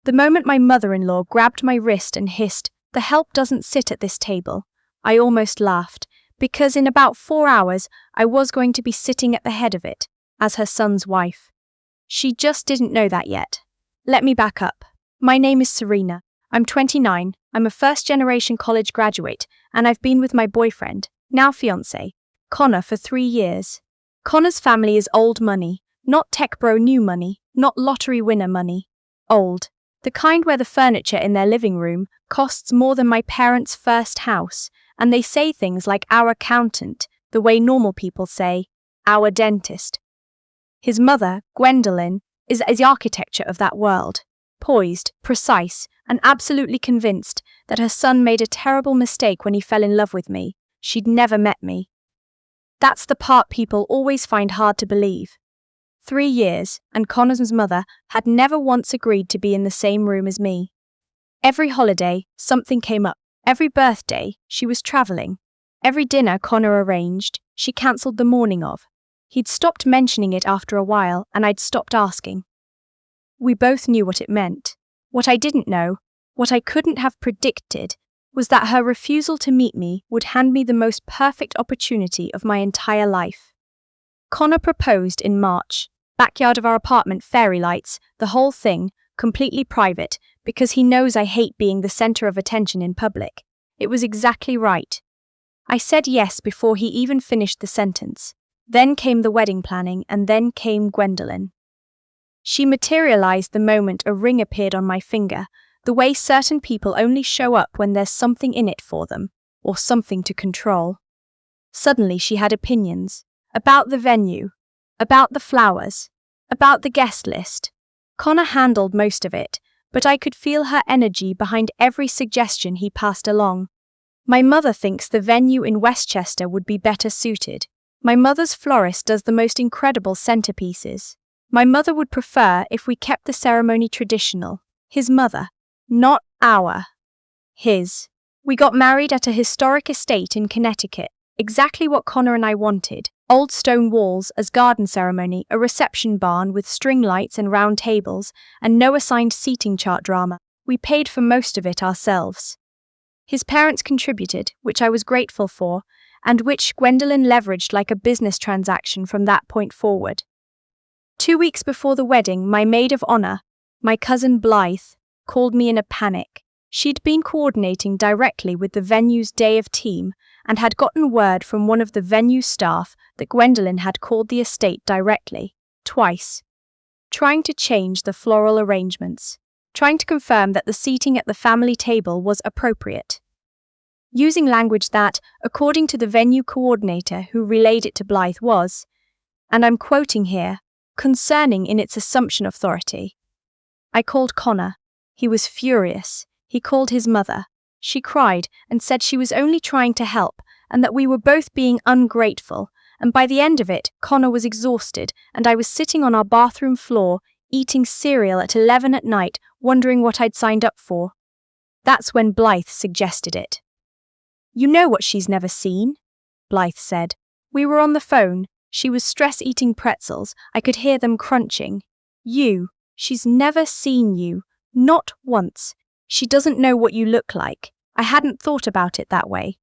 The moment my mother-in-law grabbed my wrist and hissed, "The help doesn't sit at this table," I almost laughed, because in about 4 hours I was going to be sitting at the head of it, as her son's wife. She just didn't know that yet. Let me back up. My name is Serena. I'm 29, I'm a first-generation college graduate, and I've been with my boyfriend, now fiancé, Connor, for 3 years. Connor's family is old money, not tech bro new money, not lottery winner money. Old. The kind where the furniture in their living room costs more than my parents' first house, and they say things like our accountant, the way normal people say, our dentist. His mother, Gwendolyn, is the architecture of that world, poised, precise, and absolutely convinced that her son made a terrible mistake when he fell in love with me. She'd never met me. That's the part people always find hard to believe. 3 years, and Connor's mother had never once agreed to be in the same room as me. Every holiday, something came up. Every birthday, she was traveling. Every dinner Connor arranged, she cancelled the morning of. He'd stopped mentioning it after a while, and I'd stopped asking. We both knew what it meant. What I didn't know, what I couldn't have predicted, was that her refusal to meet me would hand me the most perfect opportunity of my entire life. Connor proposed in March. Backyard of our apartment, fairy lights, the whole thing, completely private, because he knows I hate being the center of attention in public. It was exactly right. I said yes before he even finished the sentence. Then came the wedding planning, and then came Gwendolyn. She materialized the moment a ring appeared on my finger, the way certain people only show up when there's something in it for them, or something to control. Suddenly she had opinions. About the venue. About the flowers. About the guest list. Connor handled most of it, but I could feel her energy behind every suggestion he passed along. My mother thinks the venue in Westchester would be better suited. My mother's florist does the most incredible centerpieces. My mother would prefer if we kept the ceremony traditional. His mother. Not our. His. We got married at a historic estate in Connecticut, exactly what Connor and I wanted. Old stone walls as garden ceremony, a reception barn with string lights and round tables, and no assigned seating chart drama. We paid for most of it ourselves. His parents contributed, which I was grateful for, and which Gwendolyn leveraged like a business transaction from that point forward. 2 weeks before the wedding, my maid of honor, my cousin Blythe, called me in a panic. She'd been coordinating directly with the venue's day of team and had gotten word from one of the venue staff that Gwendolyn had called the estate directly, twice, trying to change the floral arrangements, trying to confirm that the seating at the family table was appropriate. Using language that, according to the venue coordinator who relayed it to Blythe, was, and I'm quoting here, concerning in its assumption of authority. I called Connor. He was furious. He called his mother. She cried and said she was only trying to help and that we were both being ungrateful, and by the end of it, Connor was exhausted and I was sitting on our bathroom floor, eating cereal at 11 at night, wondering what I'd signed up for. That's when Blythe suggested it. You know what she's never seen? Blythe said. We were on the phone. She was stress-eating pretzels. I could hear them crunching. She's never seen you. Not once. She doesn't know what you look like. I hadn't thought about it that way.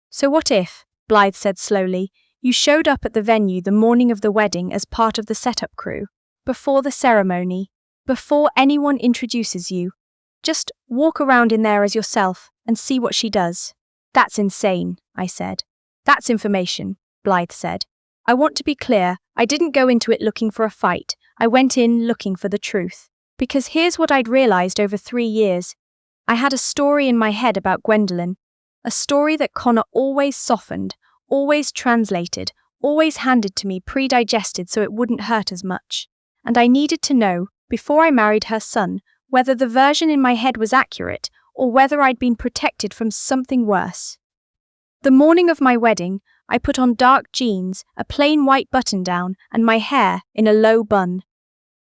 So what if, Blythe said slowly, you showed up at the venue the morning of the wedding as part of the setup crew, before the ceremony, before anyone introduces you. Just walk around in there as yourself and see what she does. That's insane, I said. That's information, Blythe said. I want to be clear, I didn't go into it looking for a fight. I went in looking for the truth. Because here's what I'd realized over 3 years. I had a story in my head about Gwendolyn, a story that Connor always softened, always translated, always handed to me pre-digested so it wouldn't hurt as much. And I needed to know, before I married her son, whether the version in my head was accurate or whether I'd been protected from something worse. The morning of my wedding, I put on dark jeans, a plain white button-down, and my hair in a low bun.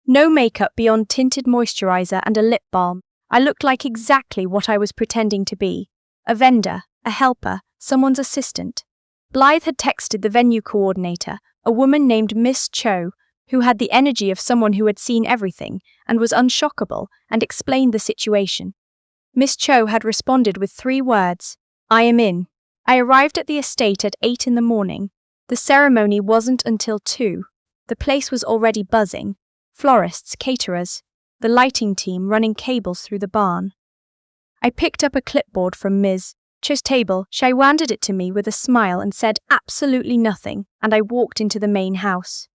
No makeup beyond tinted moisturizer and a lip balm. I looked like exactly what I was pretending to be. A vendor, a helper, someone's assistant. Blythe had texted the venue coordinator, a woman named Miss Cho, who had the energy of someone who had seen everything and was unshockable, and explained the situation. Miss Cho had responded with 3 words, "I am in." I arrived at the estate at 8 in the morning. The ceremony wasn't until 2. The place was already buzzing. Florists, caterers, the lighting team running cables through the barn. I picked up a clipboard from Ms. Cho's table. She handed it to me with a smile and said absolutely nothing, and I walked into the main house.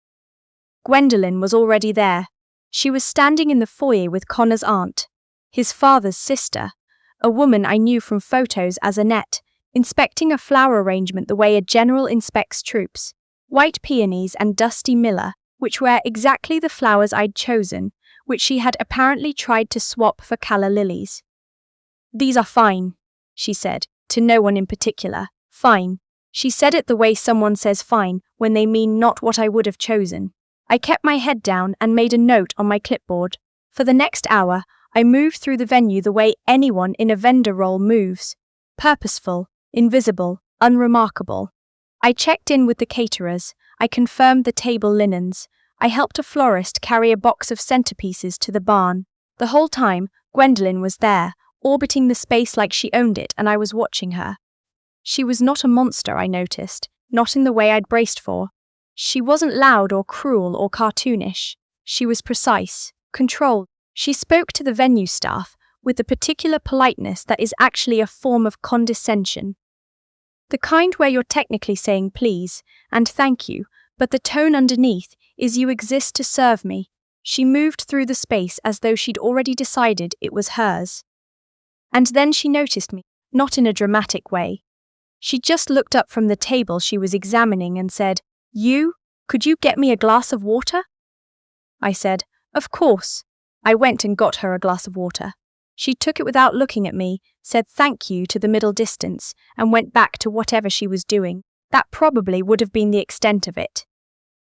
Gwendolyn was already there. She was standing in the foyer with Connor's aunt, his father's sister, a woman I knew from photos as Annette, inspecting a flower arrangement the way a general inspects troops. White peonies and dusty miller, which were exactly the flowers I'd chosen, which she had apparently tried to swap for calla lilies. "These are fine," she said, to no one in particular. Fine. She said it the way someone says fine when they mean not what I would have chosen. I kept my head down and made a note on my clipboard. For the next hour, I moved through the venue the way anyone in a vendor role moves. Purposeful, invisible, unremarkable. I checked in with the caterers. I confirmed the table linens. I helped a florist carry a box of centerpieces to the barn. The whole time, Gwendolyn was there, orbiting the space like she owned it, and I was watching her. She was not a monster, I noticed, not in the way I'd braced for. She wasn't loud or cruel or cartoonish. She was precise, controlled. She spoke to the venue staff with the particular politeness that is actually a form of condescension. The kind where you're technically saying please and thank you, but the tone underneath is you exist to serve me. She moved through the space as though she'd already decided it was hers. And then she noticed me, not in a dramatic way. She just looked up from the table she was examining and said, Could you get me a glass of water?" I said, "Of course." I went and got her a glass of water. She took it without looking at me, said thank you to the middle distance, and went back to whatever she was doing. That probably would have been the extent of it.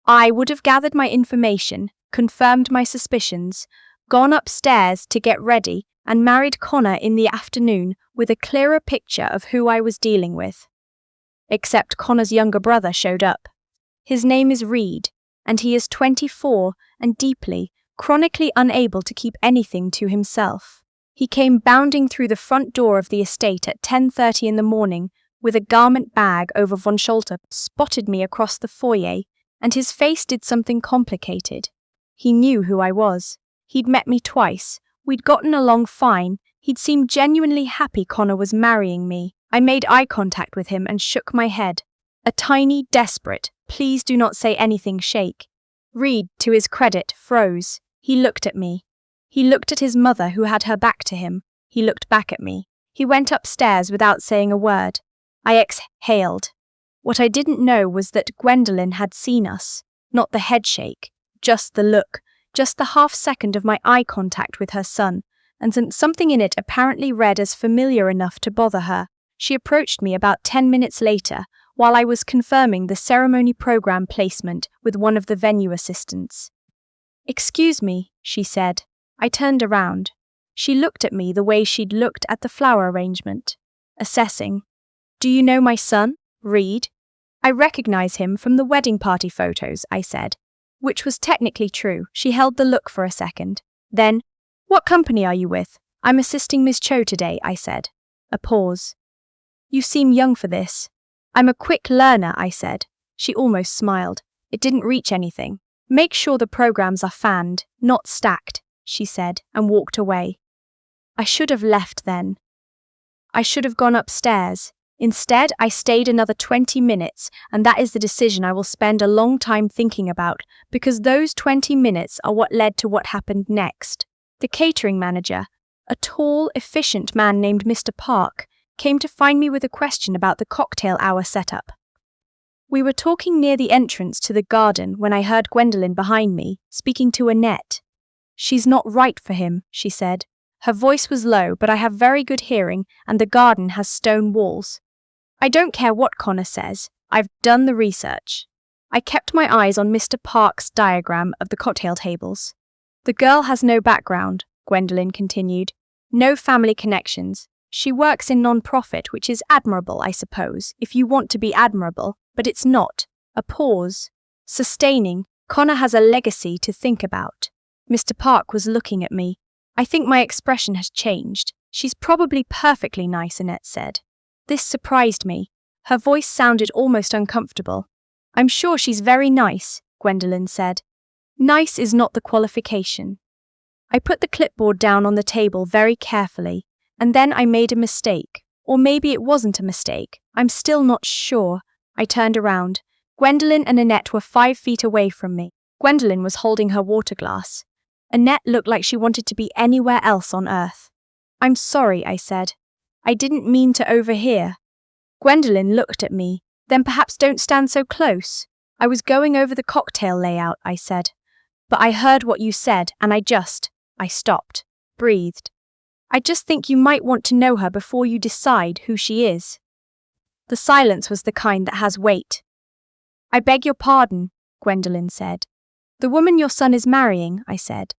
I would have gathered my information, confirmed my suspicions, gone upstairs to get ready, and married Connor in the afternoon with a clearer picture of who I was dealing with. Except Connor's younger brother showed up. His name is Reed, and he is 24 and deeply, chronically unable to keep anything to himself. He came bounding through the front door of the estate at 10:30 in the morning with a garment bag over von Scholter, spotted me across the foyer, and his face did something complicated. He knew who I was. He'd met me twice. We'd gotten along fine. He'd seemed genuinely happy Connor was marrying me. I made eye contact with him and shook my head. A tiny, desperate, "Please do not say anything" shake. Reed, to his credit, froze. He looked at me. He looked at his mother, who had her back to him. He looked back at me. He went upstairs without saying a word. I exhaled. What I didn't know was that Gwendolyn had seen us. Not the head shake, just the look, just the half-second of my eye contact with her son, and something in it apparently read as familiar enough to bother her. She approached me about 10 minutes later, while I was confirming the ceremony program placement with one of the venue assistants. "Excuse me," she said. I turned around. She looked at me the way she'd looked at the flower arrangement, assessing. "Do you know my son, Reed?" "I recognize him from the wedding party photos," I said, which was technically true. She held the look for a second. Then, "What company are you with?" "I'm assisting Miss Cho today," I said. A pause. "You seem young for this." "I'm a quick learner," I said. She almost smiled. It didn't reach anything. "Make sure the programs are fanned, not stacked," she said, and walked away. I should have left then. I should have gone upstairs. Instead, I stayed another 20 minutes, and that is the decision I will spend a long time thinking about, because those 20 minutes are what led to what happened next. The catering manager, a tall, efficient man named Mr. Park, came to find me with a question about the cocktail hour setup. We were talking near the entrance to the garden when I heard Gwendolyn behind me, speaking to Annette. "She's not right for him," she said. Her voice was low, but I have very good hearing, and the garden has stone walls. "I don't care what Connor says. I've done the research." I kept my eyes on Mr. Park's diagram of the cocktail tables. "The girl has no background," Gwendolyn continued. "No family connections. She works in non-profit, which is admirable, I suppose, if you want to be admirable, but it's not." A pause. "Sustaining," Connor has a legacy to think about. Mr. Park was looking at me. I think my expression has changed. She's probably perfectly nice, Annette said. This surprised me. Her voice sounded almost uncomfortable. I'm sure she's very nice, Gwendolyn said. Nice is not the qualification. I put the clipboard down on the table very carefully, and then I made a mistake. Or maybe it wasn't a mistake. I'm still not sure. I turned around. Gwendolyn and Annette were 5 feet away from me. Gwendolyn was holding her water glass. Annette looked like she wanted to be anywhere else on earth. I'm sorry, I said. I didn't mean to overhear. Gwendolyn looked at me. Then perhaps don't stand so close. I was going over the cocktail layout, I said. But I heard what you said, and I stopped, breathed. I just think you might want to know her before you decide who she is. The silence was the kind that has weight. I beg your pardon, Gwendolyn said. The woman your son is marrying, I said.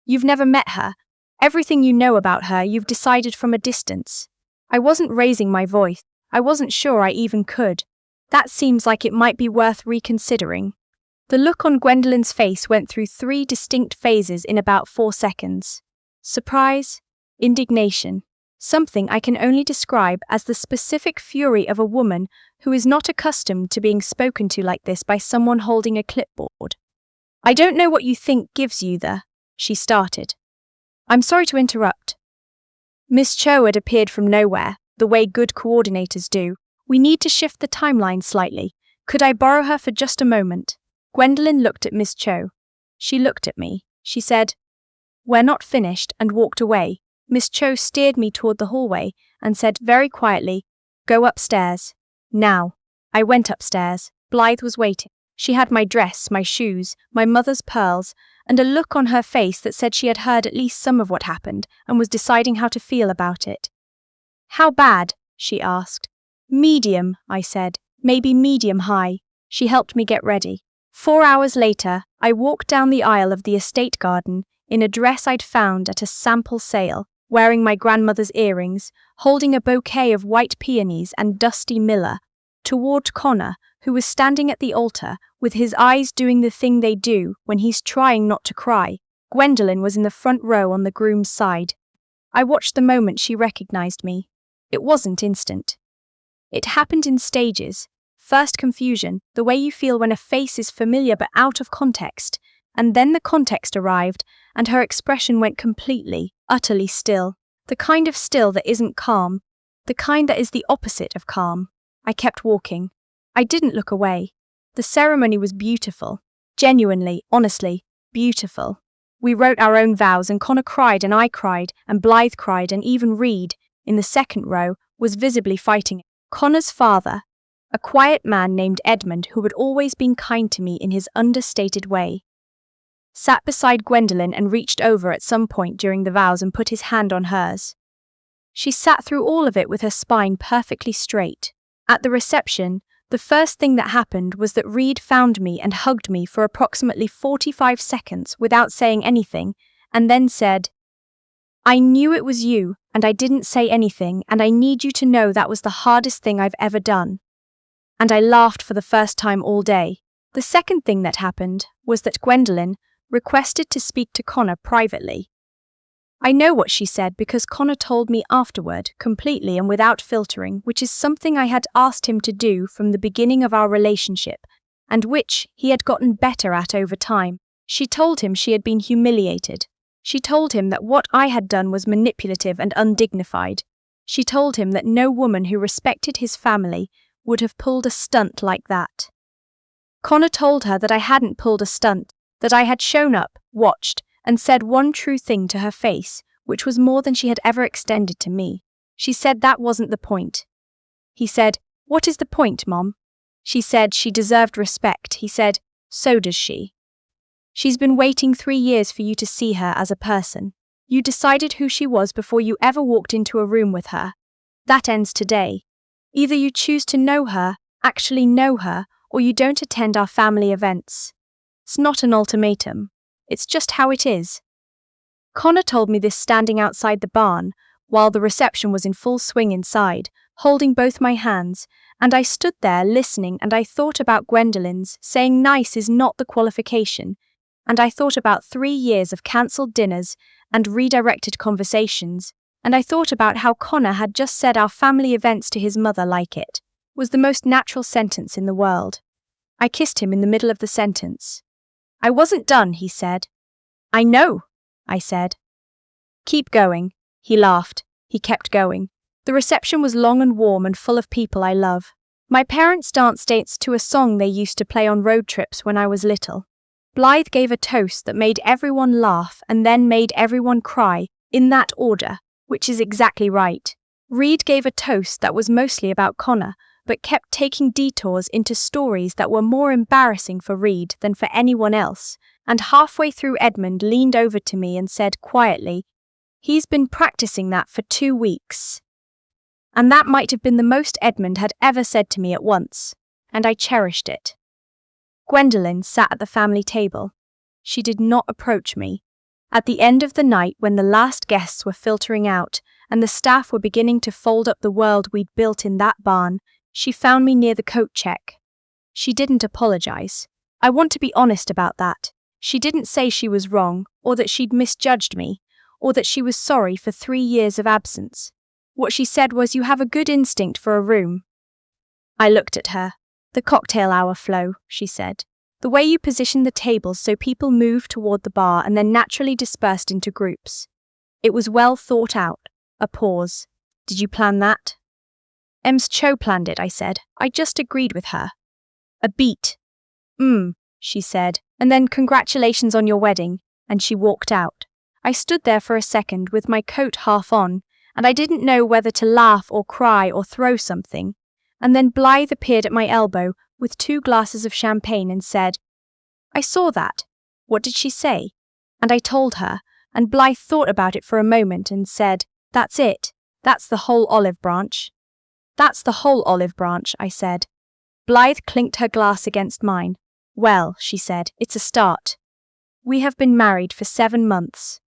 You've never met her. Everything you know about her you've decided from a distance. I wasn't raising my voice. I wasn't sure I even could. That seems like it might be worth reconsidering. The look on Gwendolyn's face went through 3 distinct phases in about 4 seconds. Surprise, indignation, something I can only describe as the specific fury of a woman who is not accustomed to being spoken to like this by someone holding a clipboard. I don't know what you think gives you the, she started. I'm sorry to interrupt. Miss Cho had appeared from nowhere, the way good coordinators do. We need to shift the timeline slightly. Could I borrow her for just a moment? Gwendolyn looked at Miss Cho. She looked at me. She said, We're not finished, and walked away. Miss Cho steered me toward the hallway and said very quietly, Go upstairs. Now. I went upstairs. Blythe was waiting. She had my dress, my shoes, my mother's pearls, and a look on her face that said she had heard at least some of what happened and was deciding how to feel about it. How bad? She asked. Medium, I said. Maybe medium high. She helped me get ready. 4 hours later, I walked down the aisle of the estate garden in a dress I'd found at a sample sale, wearing my grandmother's earrings, holding a bouquet of white peonies and dusty miller, toward Connor, who was standing at the altar, with his eyes doing the thing they do when he's trying not to cry. Gwendolyn was in the front row on the groom's side. I watched the moment she recognized me. It wasn't instant. It happened in stages. First confusion, the way you feel when a face is familiar but out of context, and then the context arrived, and her expression went completely, utterly still. The kind of still that isn't calm, the kind that is the opposite of calm. I kept walking. I didn't look away. The ceremony was beautiful. Genuinely, honestly, beautiful. We wrote our own vows, and Connor cried and I cried, and Blythe cried, and even Reed, in the second row, was visibly fighting. Connor's father, a quiet man named Edmund who had always been kind to me in his understated way, sat beside Gwendolyn and reached over at some point during the vows and put his hand on hers. She sat through all of it with her spine perfectly straight. At the reception, the first thing that happened was that Reed found me and hugged me for approximately 45 seconds without saying anything, and then said, I knew it was you, and I didn't say anything, and I need you to know that was the hardest thing I've ever done. And I laughed for the first time all day. The second thing that happened was that Gwendolyn requested to speak to Connor privately. I know what she said because Connor told me afterward, completely and without filtering, which is something I had asked him to do from the beginning of our relationship, and which he had gotten better at over time. She told him she had been humiliated. She told him that what I had done was manipulative and undignified. She told him that no woman who respected his family would have pulled a stunt like that. Connor told her that I hadn't pulled a stunt, that I had shown up, watched, and said one true thing to her face, which was more than she had ever extended to me. She said that wasn't the point. He said, What is the point, Mom? She said she deserved respect. He said, So does she. She's been waiting 3 years for you to see her as a person. You decided who she was before you ever walked into a room with her. That ends today. Either you choose to know her, actually know her, or you don't attend our family events. It's not an ultimatum. It's just how it is. Connor told me this standing outside the barn, while the reception was in full swing inside, holding both my hands, and I stood there listening, and I thought about Gwendolyn's saying nice is not the qualification, and I thought about 3 years of cancelled dinners and redirected conversations, and I thought about how Connor had just said our family events to his mother like it was the most natural sentence in the world. I kissed him in the middle of the sentence. I wasn't done, he said. I know, I said. Keep going, he laughed. He kept going. The reception was long and warm and full of people I love. My parents danced to a song they used to play on road trips when I was little. Blythe gave a toast that made everyone laugh and then made everyone cry, in that order, which is exactly right. Reed gave a toast that was mostly about Connor, but kept taking detours into stories that were more embarrassing for Reed than for anyone else, and halfway through Edmund leaned over to me and said quietly, "He's been practicing that for 2 weeks." And that might have been the most Edmund had ever said to me at once, and I cherished it. Gwendolyn sat at the family table. She did not approach me. At the end of the night, when the last guests were filtering out and the staff were beginning to fold up the world we'd built in that barn, she found me near the coat check. She didn't apologize. I want to be honest about that. She didn't say she was wrong, or that she'd misjudged me, or that she was sorry for 3 years of absence. What she said was, "You have a good instinct for a room." I looked at her. "The cocktail hour flow," she said. "The way you positioned the tables so people moved toward the bar and then naturally dispersed into groups. It was well thought out." A pause. "Did you plan that?" "Ems Cho planned it," I said. "I just agreed with her." A beat. She said, "and then congratulations on your wedding," and she walked out. I stood there for a second with my coat half on, and I didn't know whether to laugh or cry or throw something. And then Blythe appeared at my elbow with 2 glasses of champagne and said, "I saw that. What did she say?" And I told her, and Blythe thought about it for a moment and said, "That's it. That's the whole olive branch." "That's the whole olive branch," I said. Blythe clinked her glass against mine. "Well," she said, "it's a start. We have been married for 7 months.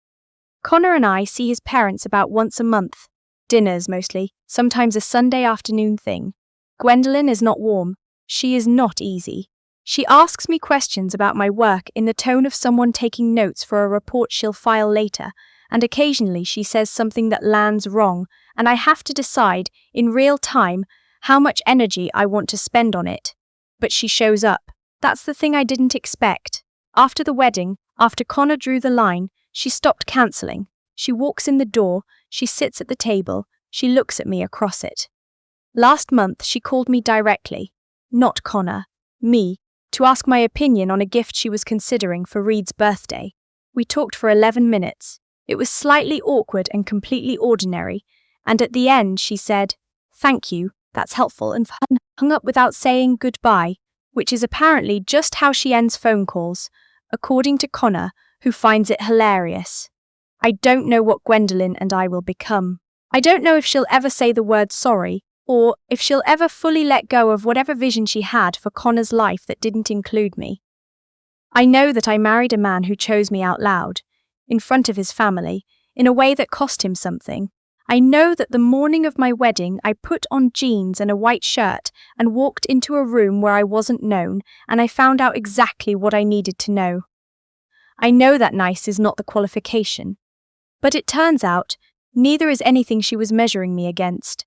Connor and I see his parents about once a month. Dinners mostly, sometimes a Sunday afternoon thing. Gwendolyn is not warm. She is not easy. She asks me questions about my work in the tone of someone taking notes for a report she'll file later, and occasionally she says something that lands wrong, and I have to decide, in real time, how much energy I want to spend on it. But she shows up. That's the thing I didn't expect. After the wedding, after Connor drew the line, she stopped cancelling. She walks in the door, she sits at the table, she looks at me across it. Last month she called me directly, not Connor, me, to ask my opinion on a gift she was considering for Reed's birthday. We talked for 11 minutes. It was slightly awkward and completely ordinary, and at the end she said, "Thank you, that's helpful," and hung up without saying goodbye, which is apparently just how she ends phone calls, according to Connor, who finds it hilarious. I don't know what Gwendolyn and I will become. I don't know if she'll ever say the word sorry, or if she'll ever fully let go of whatever vision she had for Connor's life that didn't include me. I know that I married a man who chose me out loud, in front of his family, in a way that cost him something. I know that the morning of my wedding I put on jeans and a white shirt and walked into a room where I wasn't known, and I found out exactly what I needed to know. I know that nice is not the qualification. But it turns out, neither is anything she was measuring me against.